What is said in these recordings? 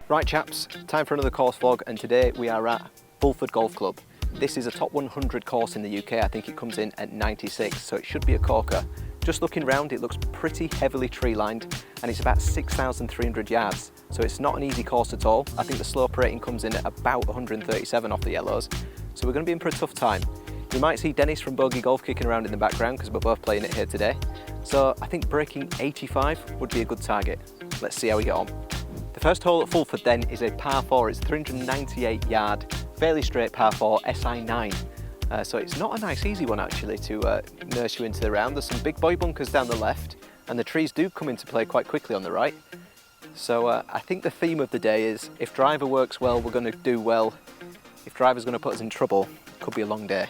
Right chaps, time for another course vlog, and today we are at Fulford Golf Club. This is a top 100 course in the UK. I think it comes in at 96, so it should be a corker. Just looking round, it looks pretty heavily tree lined, and it's about 6,300 yards. So it's not an easy course at all. I think the slope rating comes in at about 137 off the yellows. So we're going to be in for a tough time. You might see Dennis from Bogey Golf kicking around in the background because we're both playing it here today. So I think breaking 85 would be a good target. Let's see how we get on. The first hole at Fulford then is a par 4, it's 398 yard, fairly straight par 4, SI9. So it's not a nice easy one actually to nurse you into the round. There's some big boy bunkers down the left and the trees do come into play quite quickly on the right. So I think the theme of the day is if driver works well, we're going to do well. If driver's going to put us in trouble, it could be a long day.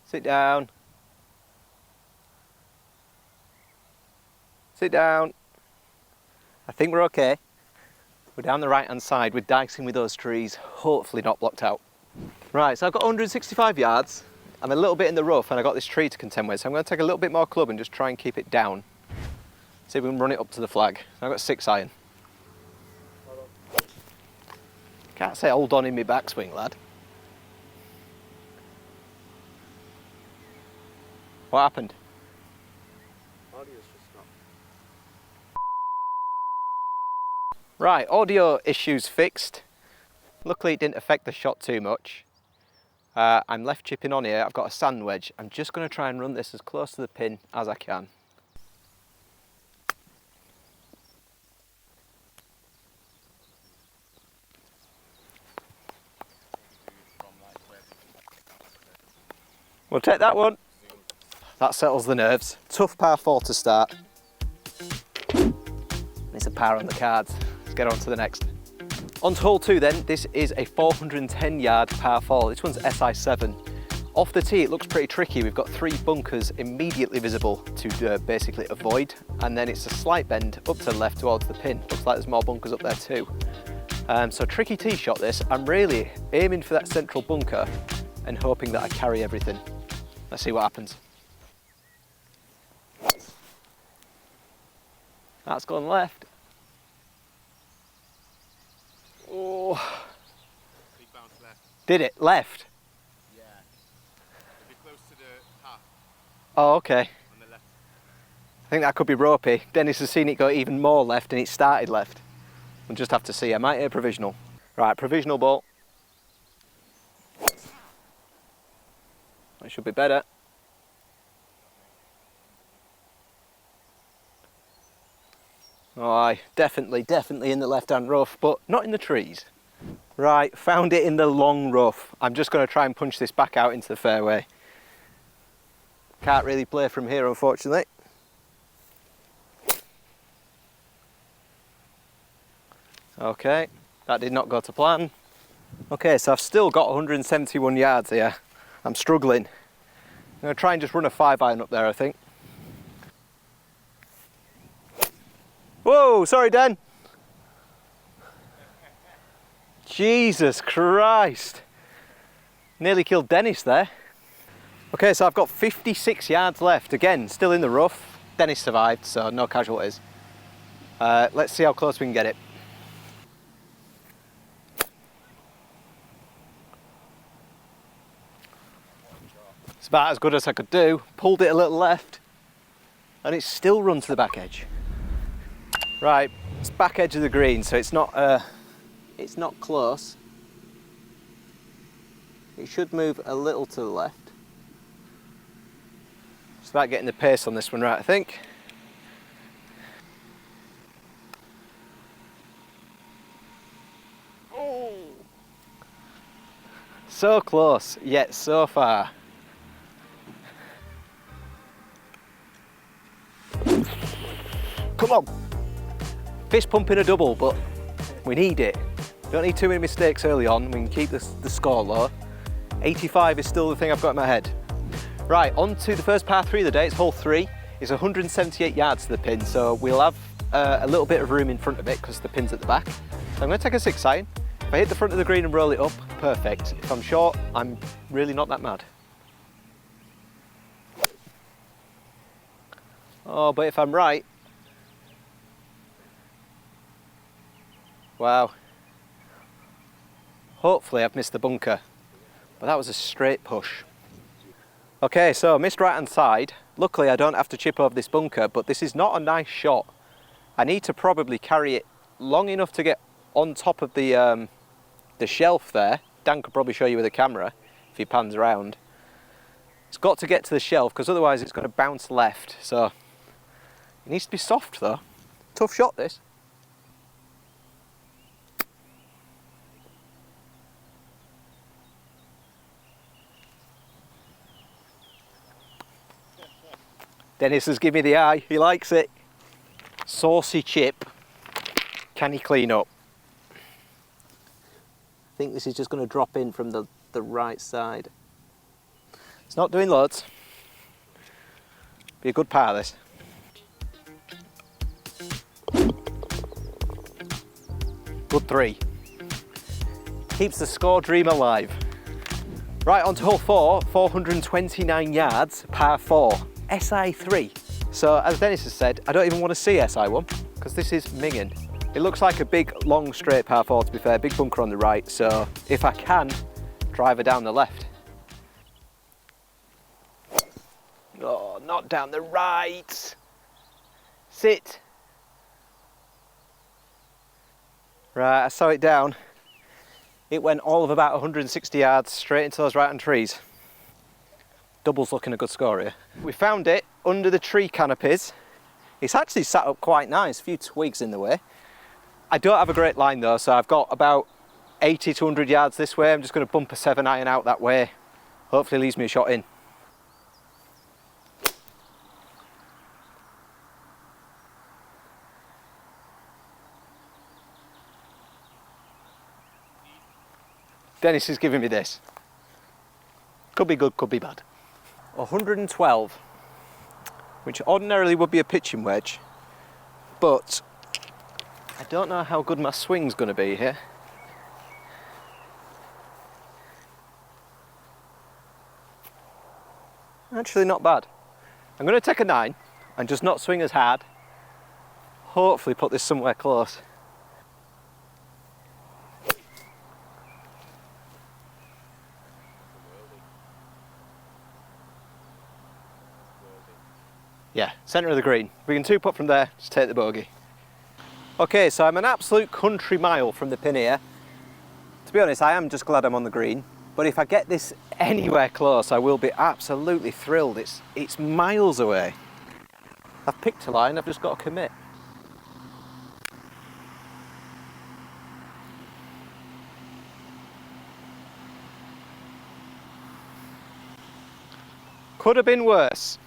Sit down. Sit down. I think we're okay. We're down the right hand side, we're dicing with those trees, hopefully not blocked out. Right, so I've got 165 yards. I'm a little bit in the rough and I've got this tree to contend with, so I'm going to take a little bit more club and just try and keep it down. See if we can run it up to the flag. I've got 6 iron. Can't say hold on in my backswing, lad. What happened? Right, audio issues fixed. Luckily it didn't affect the shot too much. I'm left chipping on here, I've got a sand wedge. I'm just going to try and run this as close to the pin as I can. We'll take that one. That settles the nerves. Tough par 4 to start. It's a par on the cards. Get on to the next. On to hole 2 then, this is a 410 yard par 4. This one's SI7. Off the tee it looks pretty tricky. We've got 3 bunkers immediately visible to basically avoid, and then it's a slight bend up to the left towards the pin. Looks like there's more bunkers up there too. So tricky tee shot this. I'm really aiming for that central bunker and hoping that I carry everything. Let's see what happens. That's gone left. Oh. Big bounce left. Did it? Left? Yeah. It'll be close to the path. Oh, okay. On the left. I think that could be ropey. Dennis has seen it go even more left and it started left. We'll just have to see. I might hit a provisional. Right, provisional ball. That should be better. Oh, aye, definitely in the left-hand rough, but not in the trees. Right, found it in the long rough. I'm just going to try and punch this back out into the fairway. Can't really play from here, unfortunately. Okay, that did not go to plan. Okay, so I've still got 171 yards here. I'm struggling. I'm going to try and just run a 5 iron up there, I think. Whoa, sorry Dan. Jesus Christ. Nearly killed Dennis there. Okay, so I've got 56 yards left. Again, still in the rough. Dennis survived, so no casualties. Let's see how close we can get it. It's about as good as I could do. Pulled it a little left, and it's still run to the back edge. Right, it's back edge of the green, so it's not close. It should move a little to the left. Just about getting the pace on this one right, I think. Oh. So close, yet so far. Come on! Fist pumping a double, but we need it. Don't need too many mistakes early on. We can keep the score low. 85 is still the thing I've got in my head. Right, on to the first par 3 of the day. It's hole 3. It's 178 yards to the pin, so we'll have a little bit of room in front of it because the pin's at the back. So I'm going to take a 6 iron. If I hit the front of the green and roll it up, perfect. If I'm short, I'm really not that mad. Oh, but if I'm right... Wow. Hopefully I've missed the bunker, but that was a straight push. Okay, so missed right hand side. Luckily I don't have to chip over this bunker, but this is not a nice shot. I need to probably carry it long enough to get on top of the shelf there. Dan could probably show you with a camera if he pans around. It's got to get to the shelf because otherwise it's going to bounce left, so it needs to be soft though. Tough shot this. Dennis has given me the eye, he likes it. Saucy chip. Can he clean up? I think this is just going to drop in from the right side. It's not doing loads. Be a good par this. Good 3. Keeps the score dream alive. Right, on to hole 4, 429 yards, par 4. SI3. So as Dennis has said, I don't even want to see SI1 because this is minging. It looks like a big long straight par 4 to be fair, big bunker on the right, so if I can, drive her down the left. Oh, not down the right. Sit. Right, I saw it down. It went all of about 160 yards straight into those right hand trees. Double's looking a good score here. We found it under the tree canopies. It's actually sat up quite nice, a few twigs in the way. I don't have a great line though, so I've got about 80 to 100 yards this way. I'm just going to bump a 7-iron out that way. Hopefully leaves me a shot in. Dennis is giving me this. Could be good, could be bad. 112, which ordinarily would be a pitching wedge, but I don't know how good my swing's going to be here. Actually not bad. I'm going to take a 9 and just not swing as hard. Hopefully put this somewhere close. Yeah, centre of the green. We can 2-putt from there, just take the bogey. Okay, so I'm an absolute country mile from the pin here. To be honest, I am just glad I'm on the green. But if I get this anywhere close, I will be absolutely thrilled. It's miles away. I've picked a line, I've just got to commit. Could have been worse.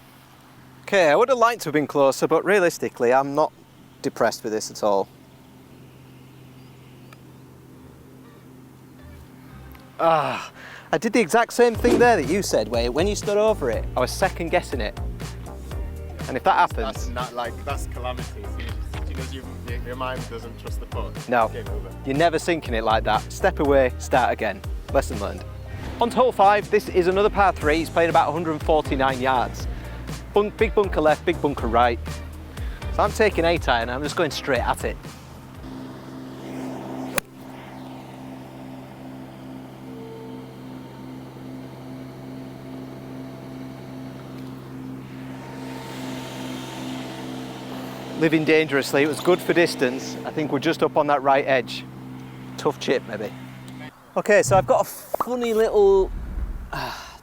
Okay, I would have liked to have been closer, but realistically, I'm not depressed with this at all. I did the exact same thing there that you said, where when you stood over it, I was second guessing it. And if that happens... That's calamity. Your mind doesn't trust the putt. No, you're never sinking it like that. Step away, start again. Lesson learned. On to hole 5, this is another par 3. It's playing about 149 yards. Big bunker left, big bunker right. So I'm taking 8-iron and I'm just going straight at it. Living dangerously, it was good for distance. I think we're just up on that right edge. Tough chip maybe. Okay, so I've got a funny little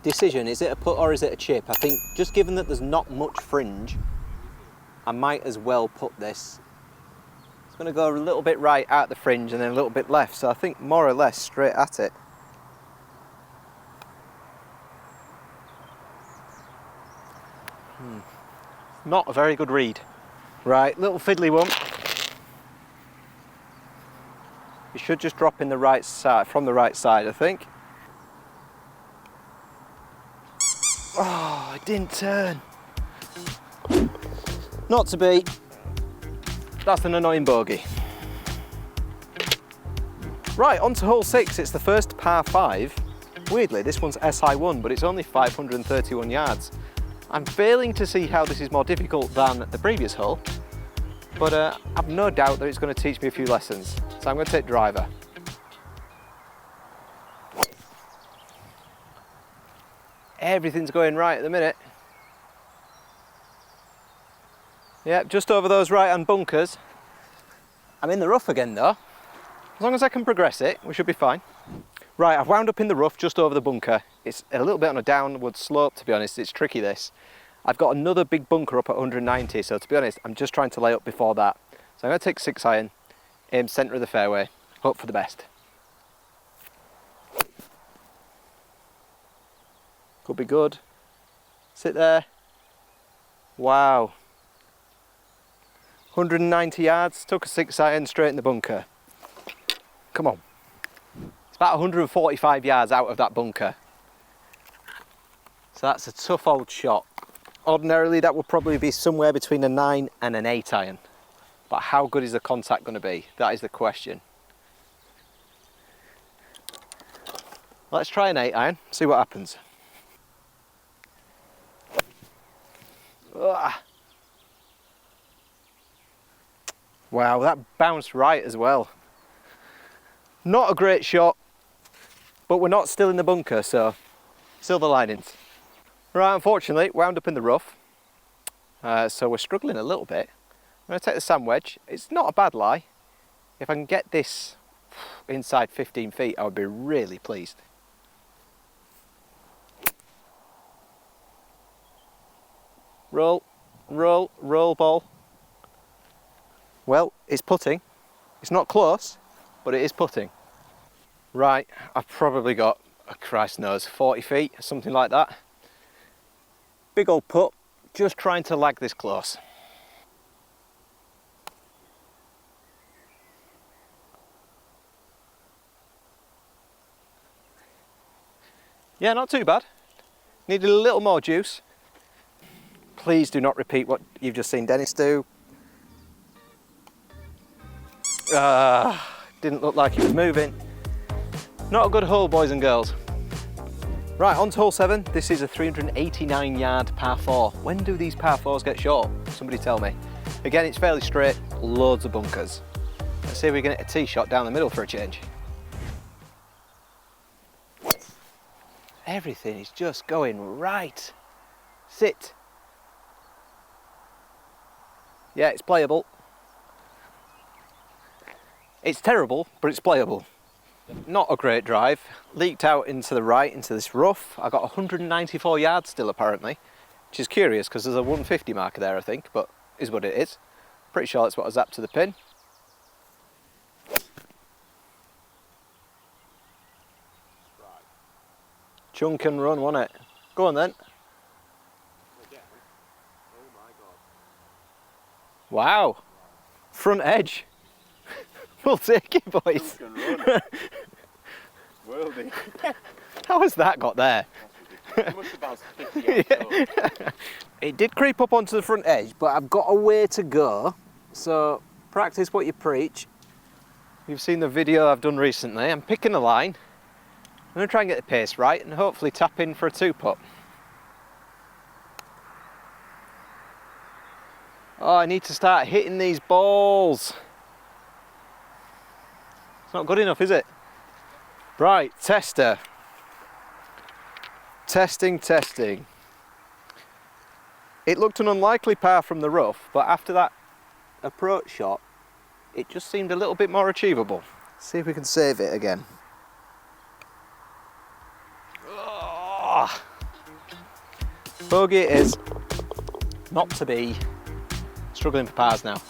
decision. Is it a putt or is it a chip? I think just given that there's not much fringe, I might as well put this. It's going to go a little bit right at the fringe and then a little bit left, so I think more or less straight at it. Not a very good read. Right, little fiddly one. You should just drop in the right side, from the right side, I think. Oh, it didn't turn. Not to be. That's an annoying bogey. Right, on to hole 6. It's the first par 5. Weirdly, this one's SI1, but it's only 531 yards. I'm failing to see how this is more difficult than the previous hole, but I've no doubt that it's going to teach me a few lessons. So I'm going to take driver. Everything's going right at the minute. Yep, just over those right-hand bunkers. I'm in the rough again though. As long as I can progress it, we should be fine. Right, I've wound up in the rough just over the bunker. It's a little bit on a downward slope, to be honest. It's tricky, this. I've got another big bunker up at 190, so to be honest, I'm just trying to lay up before that. So I'm going to take 6 iron, aim centre of the fairway, hope for the best. Could be good. Sit there. Wow. 190 yards, took a 6 iron straight in the bunker. Come on. It's about 145 yards out of that bunker. So that's a tough old shot. Ordinarily that would probably be somewhere between a 9 and an 8 iron. But how good is the contact going to be? That is the question. Let's try an 8 iron, see what happens. Ugh. Wow, that bounced right as well. Not a great shot, but we're not still in the bunker, so silver linings. Right, unfortunately, wound up in the rough, so we're struggling a little bit. I'm going to take the sand wedge. It's not a bad lie. If I can get this inside 15 feet, I would be really pleased. Roll, roll, roll ball. Well, it's putting. It's not close, but it is putting. Right, I've probably got, Christ knows, 40 feet, something like that. Big old putt, just trying to lag this close. Yeah, not too bad. Needed a little more juice. Please do not repeat what you've just seen Dennis do. Didn't look like he was moving. Not a good hole, boys and girls. Right, on to hole 7. This is a 389 yard par 4. When do these par 4s get short? Somebody tell me. Again, it's fairly straight, loads of bunkers. Let's see if we can hit a tee shot down the middle for a change. Everything is just going right. Sit. Yeah, it's playable. It's terrible, but it's playable. Not a great drive. Leaked out into the right, into this rough. I got 194 yards still, apparently, which is curious because there's a 150 marker there, I think, but is what it is. Pretty sure that's what I zapped to the pin. Chunk and run, wasn't it? Go on then. Wow. Front edge. We'll take it, boys. How has that got there? Yeah. It did creep up onto the front edge, but I've got a way to go. So practice what you preach. You've seen the video I've done recently. I'm picking a line. I'm going to try and get the pace right and hopefully tap in for a 2-putt. Oh, I need to start hitting these balls. It's not good enough, is it? Right, tester. Testing, testing. It looked an unlikely par from the rough, but after that approach shot, it just seemed a little bit more achievable. Let's see if we can save it again. Oh. Bogey it is. Not to be. Struggling for pars now.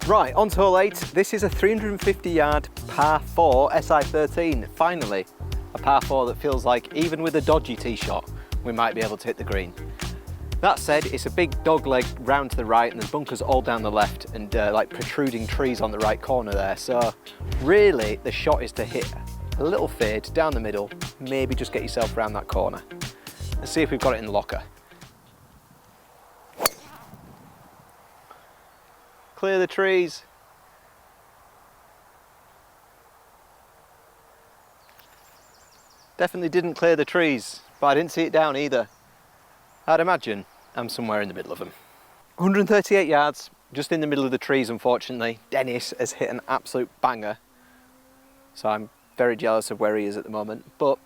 Right, on to hole 8. This is a 350 yard par 4 SI13. Finally, a par 4 that feels like even with a dodgy tee shot, we might be able to hit the green. That said, it's a big dog leg round to the right and there's bunkers all down the left and like protruding trees on the right corner there. So really the shot is to hit a little fade down the middle, maybe just get yourself around that corner. Let's see if we've got it in the locker. Clear the trees. Definitely didn't clear the trees, but I didn't see it down either. I'd imagine I'm somewhere in the middle of them. 138 yards, just in the middle of the trees, unfortunately. Dennis has hit an absolute banger, so I'm very jealous of where he is at the moment. But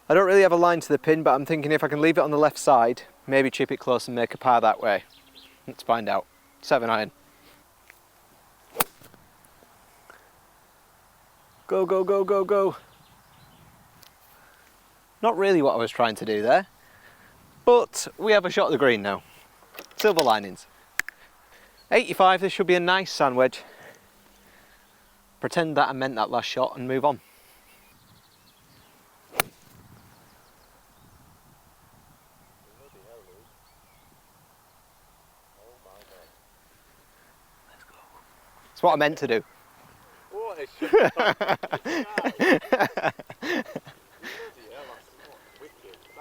I don't really have a line to the pin, but I'm thinking if I can leave it on the left side, maybe chip it close and make a par that way. Let's find out. 7 iron. Go, go, go, go, go. Not really what I was trying to do there, but we have a shot at the green now. Silver linings. 85, this should be a nice sand wedge. Pretend that I meant that last shot and move on. It's what I meant to do. What a shot! That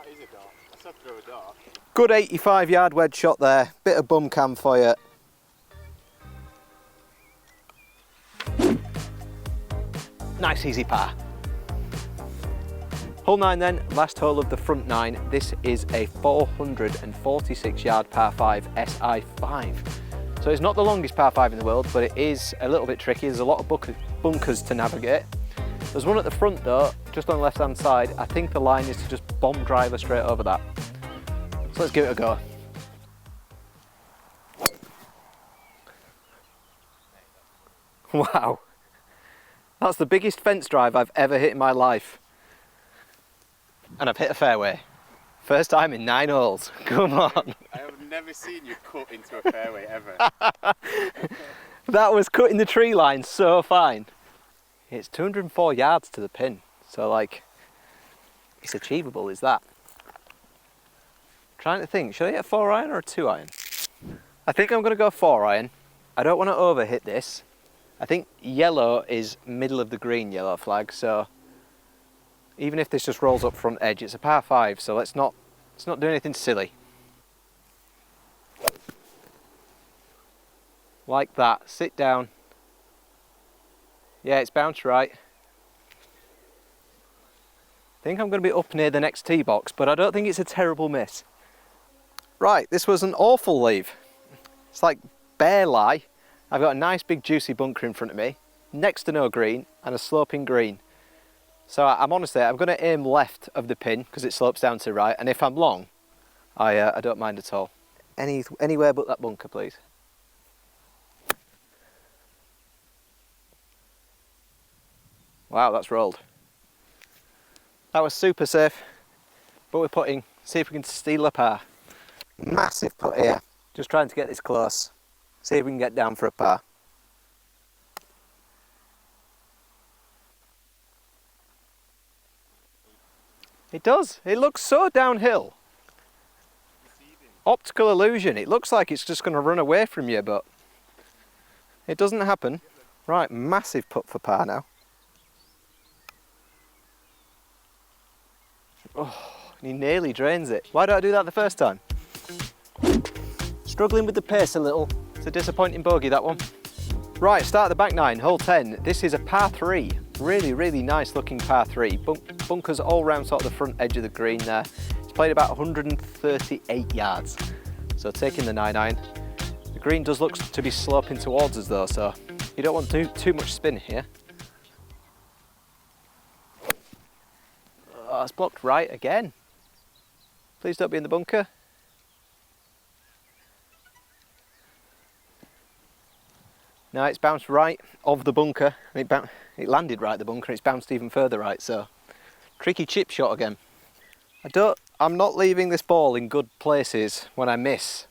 is a dart. I said throw a dart. Good 85 yard wedge shot there. Bit of bum cam for you. Nice easy par. Hole 9 then, last hole of the front 9. This is a 446 yard par 5 SI5. So it's not the longest par 5 in the world, but it is a little bit tricky. There's a lot of bunkers to navigate. There's one at the front though, just on the left hand side. I think the line is to just bomb driver straight over that. So let's give it a go. Wow, that's the biggest fence drive I've ever hit in my life. And I've hit a fairway. First time in 9 holes, come on. I have never seen you cut into a fairway ever. That was cutting the tree line so fine. It's 204 yards to the pin, so like, it's achievable, is that? Trying to think, should I hit a 4 iron or a 2 iron? I think I'm gonna go 4 iron. I don't want to overhit this. I think yellow is middle of the green yellow flag, so even if this just rolls up front edge, it's a par 5, so let's not do anything silly. Like that, sit down. Yeah, it's bounced right. I think I'm going to be up near the next tee box, but I don't think it's a terrible miss. Right, this was an awful leave. It's like bare lie. I've got a nice big juicy bunker in front of me, next to no green, and a sloping green. So I'm honestly, I'm going to aim left of the pin because it slopes down to the right, and if I'm long, I don't mind at all. Anywhere but that bunker, please. Wow, that's rolled. That was super safe, but we're putting, see if we can steal a par. Massive putt here. Just trying to get this close. See if we can get down for a par. It does. It looks so downhill. Optical illusion. It looks like it's just going to run away from you, but it doesn't happen. Right, massive putt for par now. Oh, he nearly drains it. Why did I do that the first time? Struggling with the pace a little. It's a disappointing bogey, that one. Right, start the back 9, hole 10. This is a par 3. Really nice looking par 3. Bunkers all round sort of the front edge of the green there. It's played about 138 yards. So taking the 9 iron. The green does look to be sloping towards us though, so you don't want too much spin here. Oh, it's blocked right again. Please don't be in the bunker. No, it's bounced right of the bunker. It landed right at the bunker. It's bounced even further right. So tricky chip shot again. I'm not leaving this ball in good places when I miss,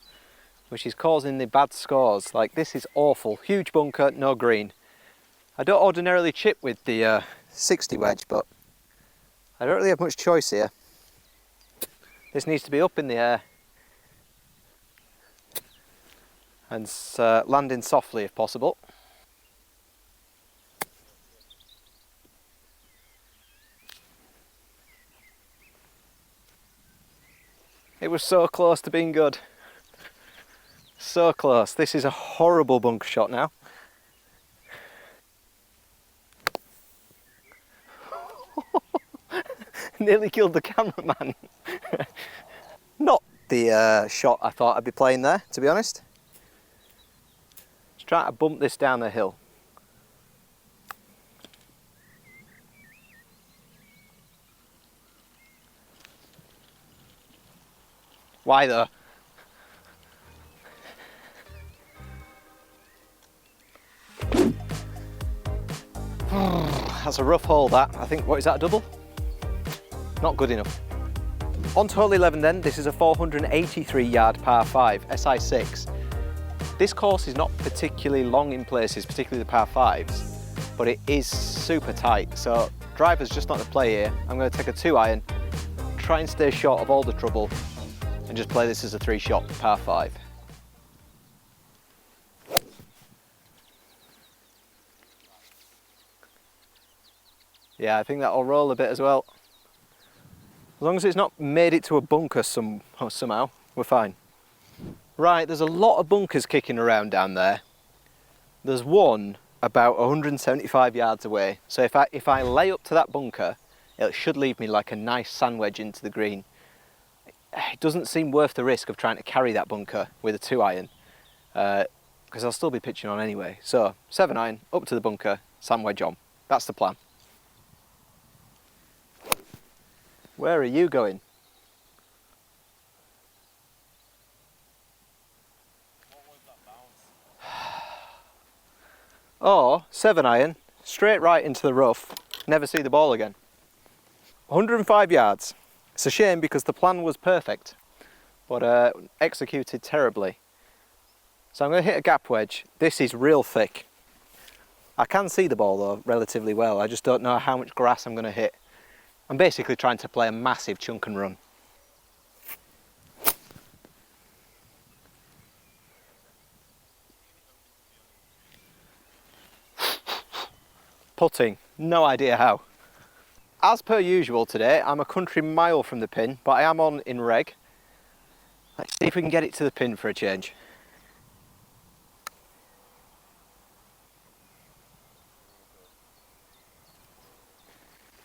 which is causing the bad scores. Like, this is awful. Huge bunker, no green. I don't ordinarily chip with the 60 wedge, but I don't really have much choice here. This needs to be up in the air and landing softly if possible. It was so close to being good. So close. This is a horrible bunker shot now. Nearly killed the cameraman. Not the shot I thought I'd be playing there, to be honest. Just trying to bump this down the hill. Why though? That's a rough hole that. I think, what is that, a double? Not good enough. On to hole 11 then, this is a 483 yard par 5, SI6. This course is not particularly long in places, particularly the par 5s, but it is super tight, so driver's just not the play here. I'm going to take a 2-iron, try and stay short of all the trouble, and just play this as a 3-shot par 5. Yeah, I think that'll roll a bit as well. As long as it's not made it to a bunker somehow, we're fine. Right, there's a lot of bunkers kicking around down there. There's one about 175 yards away, so if I lay up to that bunker, it should leave me like a nice sand wedge into the green. It doesn't seem worth the risk of trying to carry that bunker with a 2-iron, because I'll still be pitching on anyway. So 7-iron, up to the bunker, sand wedge on. That's the plan. Where are you going? What was that bounce? Or 7-iron, straight right into the rough, never see the ball again. 105 yards. It's a shame because the plan was perfect, but executed terribly. So I'm going to hit a gap wedge. This is real thick. I can see the ball though relatively well. I just don't know how much grass I'm going to hit. I'm basically trying to play a massive chunk and run. Putting, no idea how. As per usual today, I'm a country mile from the pin, but I am on in reg. Let's see if we can get it to the pin for a change.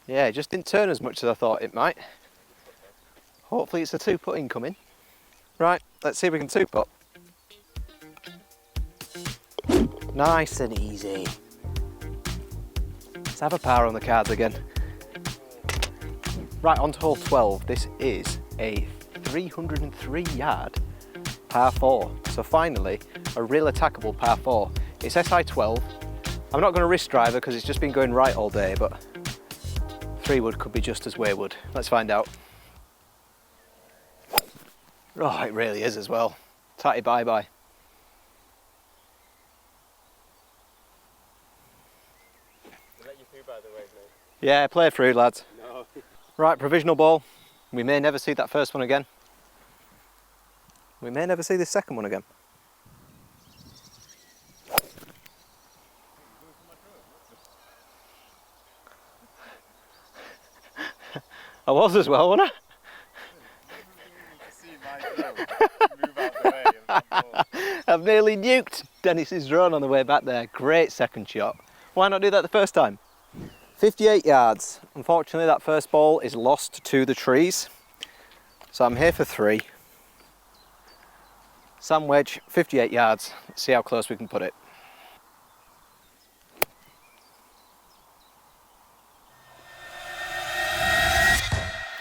Yeah, it just didn't turn as much as I thought it might. Hopefully it's a 2-putt incoming. Right, let's see if we can 2-putt. Nice and easy. Let's have a par on the cards again. Right, on to hole 12. This is a 303 yard par 4. So finally, a real attackable par 4. It's SI12. I'm not going to risk driver because it's just been going right all day, but 3-wood could be just as wayward. Let's find out. Oh, it really is as well. Tatty bye-bye. Let you through, by the way, mate. Yeah, play through, lads. No. Right, provisional ball. We may never see that first one again. We may never see this second one again. I was as well, wasn't I? I've nearly nuked Dennis's drone on the way back there. Great second shot. Why not do that the first time? 58 yards. Unfortunately, that first ball is lost to the trees. So I'm here for 3. Sand wedge, 58 yards. Let's see how close we can put it.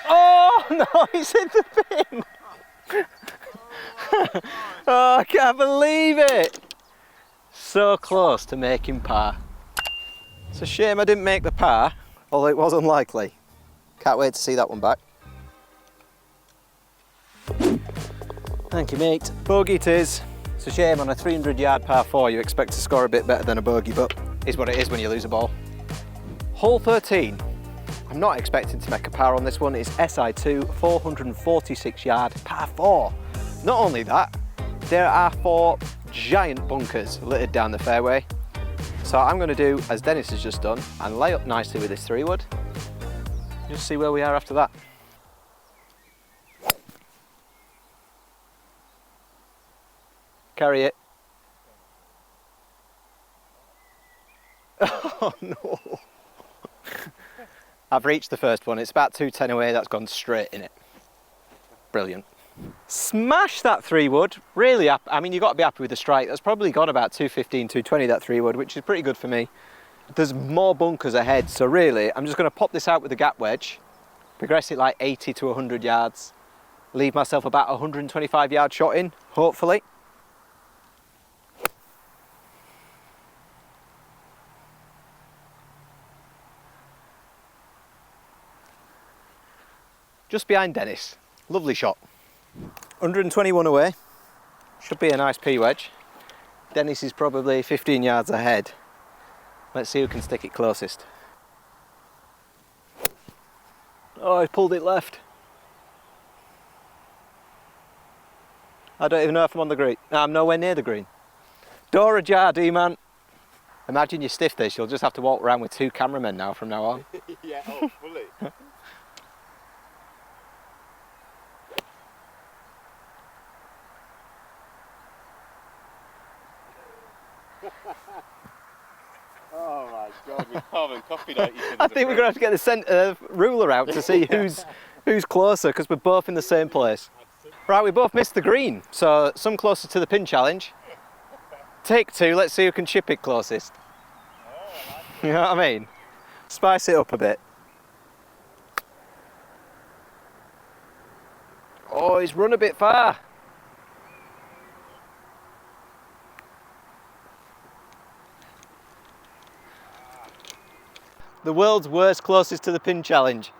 Oh no, he's hit the pin! Oh, I can't believe it! So close to making par. It's a shame I didn't make the par, although it was unlikely. Can't wait to see that one back. Thank you, mate. Bogey it is. It's a shame on a 300 yard par 4 you expect to score a bit better than a bogey, but is what it is when you lose a ball. Hole 13. I'm not expecting to make a par on this one. It's SI2, 446 yard par 4. Not only that, there are 4 giant bunkers littered down the fairway. So I'm going to do as Dennis has just done and lay up nicely with this 3-wood. Just see where we are after that. Carry it. Oh no. I've reached the first one. It's about 210 away. That's gone straight in it. Brilliant. Smash that 3-wood. Really, I mean, you've got to be happy with the strike. That's probably gone about 215, 220, that 3-wood, which is pretty good for me. There's more bunkers ahead, so really, I'm just going to pop this out with the gap wedge, progress it like 80 to 100 yards, leave myself about 125 yard shot in, hopefully. Just behind Dennis. Lovely shot. 121 away. Should be a nice P-wedge. Dennis is probably 15 yards ahead. Let's see who can stick it closest. Oh, he pulled it left. I don't even know if I'm on the green. No, I'm nowhere near the green. Door ajar, D-man. Imagine you stiff this, you'll just have to walk around with 2 cameramen now from now on. Yeah, oh, fully. Oh my God, we haven't copied out each other. I think we're going to have to get the centre ruler out to see who's closer, because we're both in the same place. Right, we both missed the green, so some closer to the pin challenge. Take 2, let's see who can chip it closest. You know what I mean? Spice it up a bit. Oh, he's run a bit far. The world's worst closest to the pin challenge.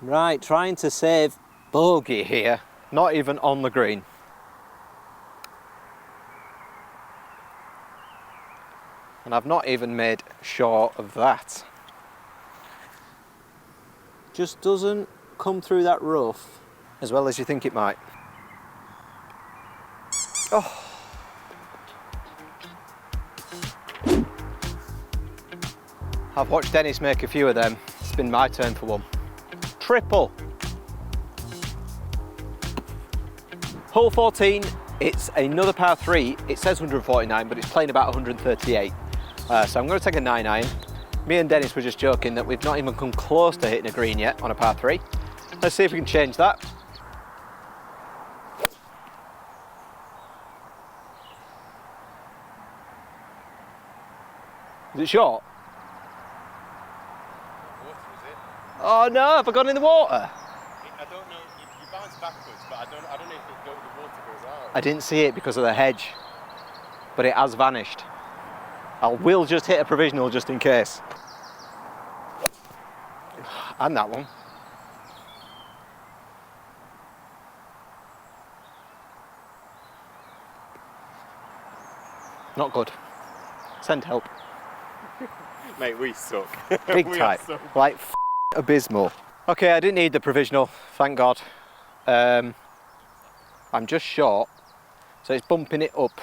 Right, trying to save bogey here, not even on the green. And I've not even made sure of that. Just doesn't come through that rough as well as you think it might. Oh. I've watched Dennis make a few of them. It's been my turn for one. Triple. Hole 14, it's another par 3. It says 149, but it's playing about 138. So I'm going to take a 9-iron. Me and Dennis were just joking that we've not even come close to hitting a green yet on a par 3. Let's see if we can change that. Is it short? Oh no, have I gone in the water? I don't know, you bounce backwards, but I don't know if the water goes out. I didn't see it because of the hedge, but it has vanished. I will just hit a provisional just in case. And that one. Not good. Send help. Mate, we suck. Big type. Like abysmal. Okay, I didn't need the provisional, thank God. I'm just short, so it's bumping it up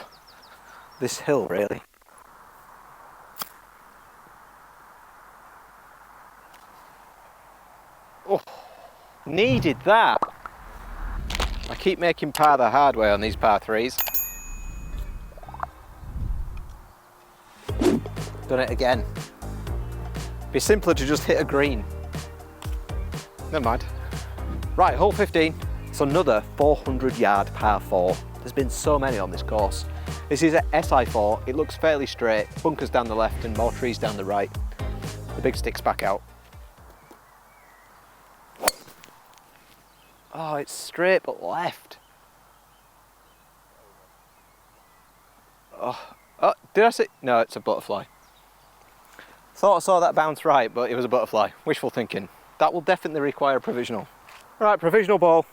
this hill really. Oh, needed that. I keep making par the hard way on these par 3s. Done it again. Be simpler to just hit a green. Never mind. Right, hole 15. It's another 400 yard par 4. There's been so many on this course. This is at SI4. It looks fairly straight. Bunkers down the left and more trees down the right. The big stick's back out. Oh, it's straight but left. Oh, did I see? No, it's a butterfly. Thought I saw that bounce right, but it was a butterfly. Wishful thinking. That will definitely require a provisional. Right, provisional ball.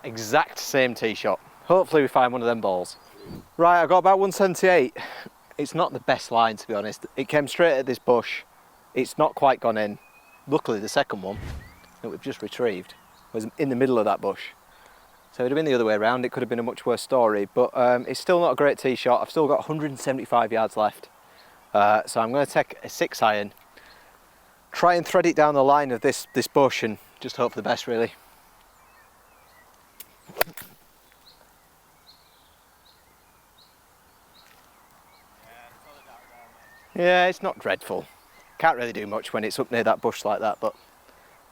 Exact same tee shot. Hopefully we find one of them balls. Right, I got about 178. It's not the best line, to be honest. It came straight at this bush. It's not quite gone in. Luckily the second one that we've just retrieved was in the middle of that bush. So it would have been the other way around. It could have been a much worse story, but it's still not a great tee shot. I've still got 175 yards left. So I'm going to take a 6-iron, try and thread it down the line of this bush and just hope for the best really. Yeah, it's not dreadful. Can't really do much when it's up near that bush like that, but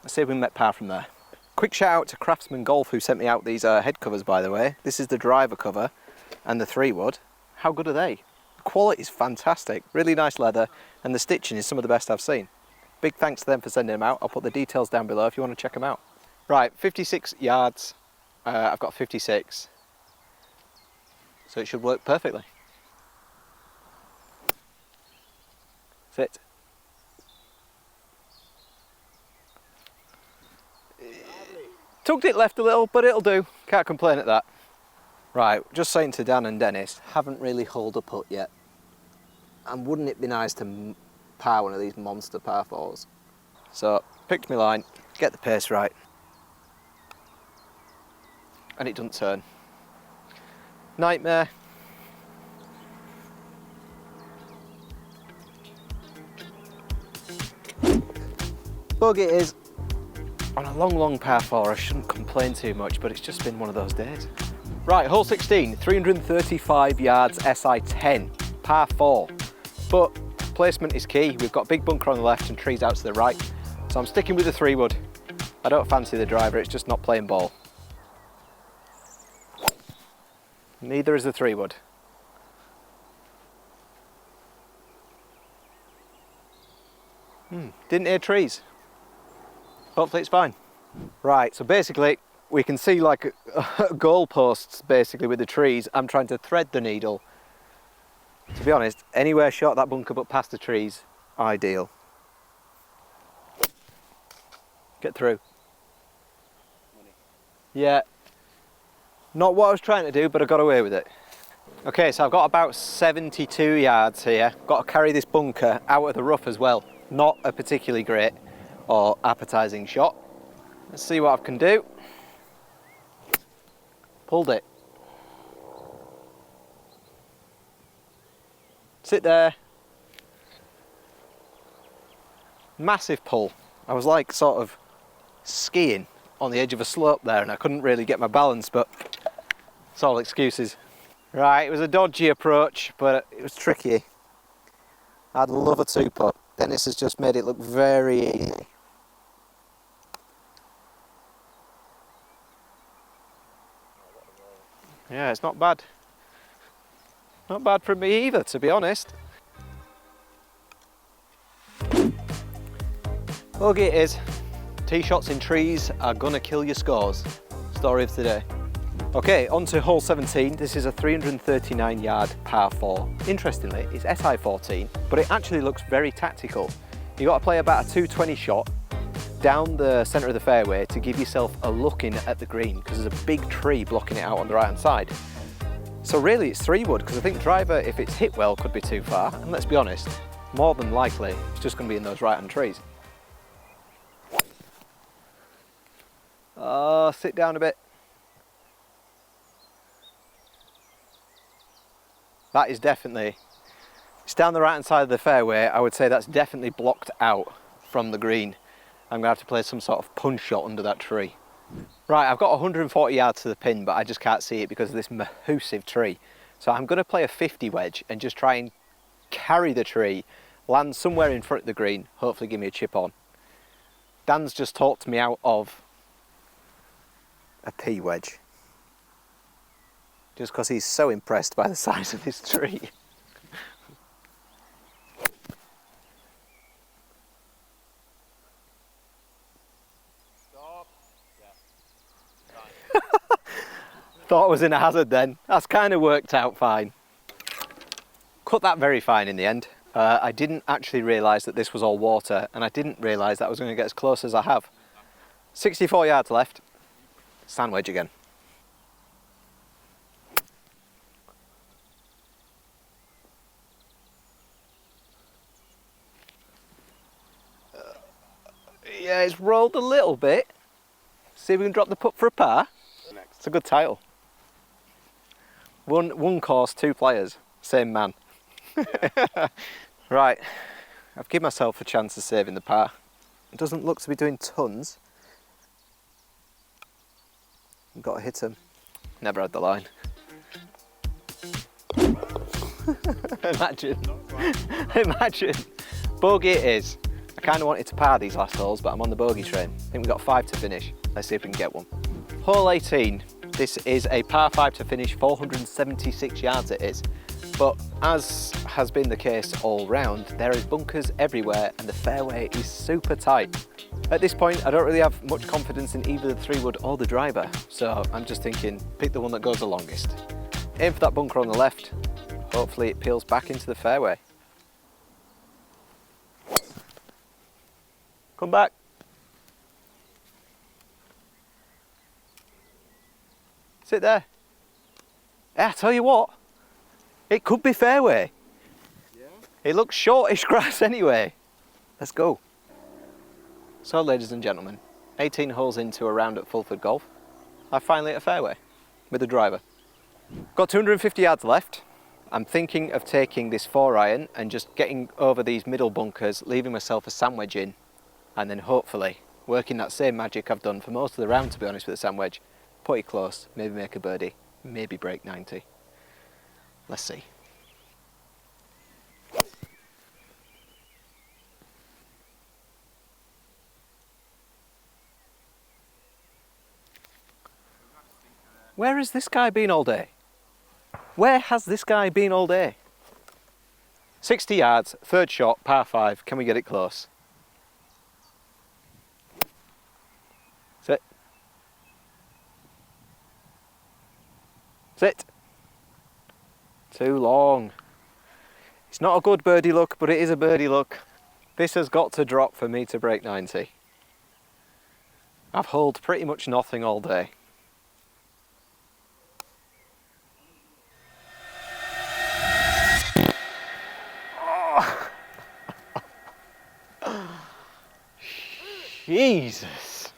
let's see if we can make par from there. Quick shout out to Craftsman Golf who sent me out these head covers, by the way. This is the driver cover and the 3-wood. How good are they? The quality is fantastic, really nice leather, and the stitching is some of the best I've seen. Big thanks to them for sending them out. I'll put the details down below if you want to check them out. Right, 56 yards. I've got 56. So it should work perfectly. Sit. Tugged it left a little, but it'll do. Can't complain at that. Right, just saying to Dan and Dennis, haven't really holed a putt yet. And wouldn't it be nice to par one of these monster par 4s? So, picked my line, get the pace right. And it doesn't turn. Nightmare. Buggy it is. On a long par 4, I shouldn't complain too much, but it's just been one of those days. Right, hole 16, 335 yards, SI10, par 4. But placement is key. We've got big bunker on the left and trees out to the right. So I'm sticking with the 3-wood. I don't fancy the driver, it's just not playing ball. Neither is the 3-wood. Didn't hear trees. Hopefully it's fine. Right, so basically we can see like goalposts basically with the trees. I'm trying to thread the needle. To be honest, anywhere short that bunker but past the trees, ideal. Get through. Yeah. Not what I was trying to do, but I got away with it. Okay, so I've got about 72 yards here. Got to carry this bunker out of the rough as well. Not a particularly great or appetizing shot. Let's see what I can do. Pulled it. Sit there. Massive pull. I was like sort of skiing on the edge of a slope there and I couldn't really get my balance, but it's all excuses. Right, it was a dodgy approach, but it was tricky. I'd love a 2-putt. Dennis has just made it look very easy. Yeah, it's not bad. Not bad for me either, to be honest. Bogey it is. Tee shots in trees are gonna kill your scores. Story of today. Okay, on to hole 17. This is a 339 yard par 4. Interestingly, it's SI14, but it actually looks very tactical. You got to play about a 220 shot down the centre of the fairway to give yourself a look in at the green because there's a big tree blocking it out on the right hand side. So really it's 3-wood because I think driver, if it's hit well, could be too far. And let's be honest, more than likely it's just going to be in those right hand trees. Oh, sit down a bit. That is definitely, it's down the right hand side of the fairway. I would say that's definitely blocked out from the green. I'm gonna have to play some sort of punch shot under that tree. Right, I've got 140 yards to the pin, but I just can't see it because of this massive tree. So I'm gonna play a 50 wedge and just try and carry the tree, land somewhere in front of the green, hopefully give me a chip on. Dan's just talked me out of a P wedge. Just because he's so impressed by the size of this tree. Stop. Yeah. Thought I was in a hazard then. That's kind of worked out fine. Cut that very fine in the end. I didn't actually realise that this was all water, and I didn't realise that I was going to get as close as I have. 64 yards left. Sand wedge again. Yeah, it's rolled a little bit. See if we can drop the putt for a par. It's a good title. One course, 2 players, same man. Yeah. Right, I've given myself a chance of saving the par. It doesn't look to be doing tons. I've got to hit him. Never had the line. Imagine. Imagine. Bogey it is. I kind of wanted to par these last holes, but I'm on the bogey train. I think we've got 5 to finish. Let's see if we can get one. Hole 18. This is a par 5 to finish, 476 yards it is. But as has been the case all round, there is bunkers everywhere and the fairway is super tight. At this point, I don't really have much confidence in either the 3-wood or the driver, so I'm just thinking, pick the one that goes the longest. Aim for that bunker on the left. Hopefully it peels back into the fairway. Come back. Sit there. Yeah, I tell you what, it could be fairway. Yeah. It looks shortish grass anyway. Let's go. So ladies and gentlemen, 18 holes into a round at Fulford Golf, I finally hit a fairway with a driver. Got 250 yards left. I'm thinking of taking this 4-iron and just getting over these middle bunkers, leaving myself a sand wedge in, and then hopefully working that same magic I've done for most of the round, to be honest, with the sand wedge. Put it close, maybe make a birdie, maybe break 90. Let's see. Where has this guy been all day? Where has this guy been all day? 60 yards, third shot, par 5. Can we get it close? Sit. Sit. Too long. It's not a good birdie look, but it is a birdie look. This has got to drop for me to break 90. I've holed pretty much nothing all day. Oh. Jesus.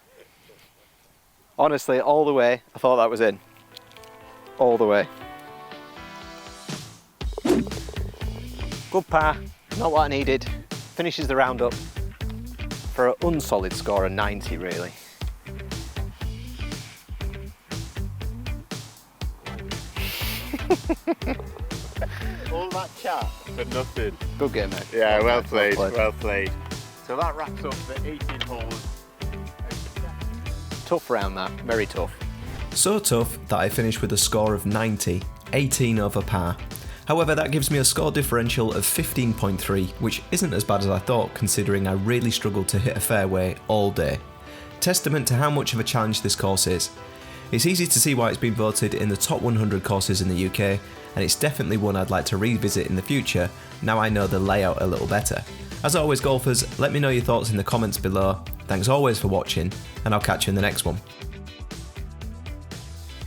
Honestly, all the way, I thought that was in. All the way. Good par, not what I needed. Finishes the round up for an unsolid score of 90 really. All that chat for nothing. Good game, mate. Yeah, well played, well played. So that wraps up the 18 holes. Tough round that, very tough. So tough that I finished with a score of 90, 18 over par. However, that gives me a score differential of 15.3, which isn't as bad as I thought considering I really struggled to hit a fairway all day. Testament to how much of a challenge this course is. It's easy to see why it's been voted in the top 100 courses in the UK, and it's definitely one I'd like to revisit in the future now I know the layout a little better. As always golfers, let me know your thoughts in the comments below. Thanks always for watching, and I'll catch you in the next one.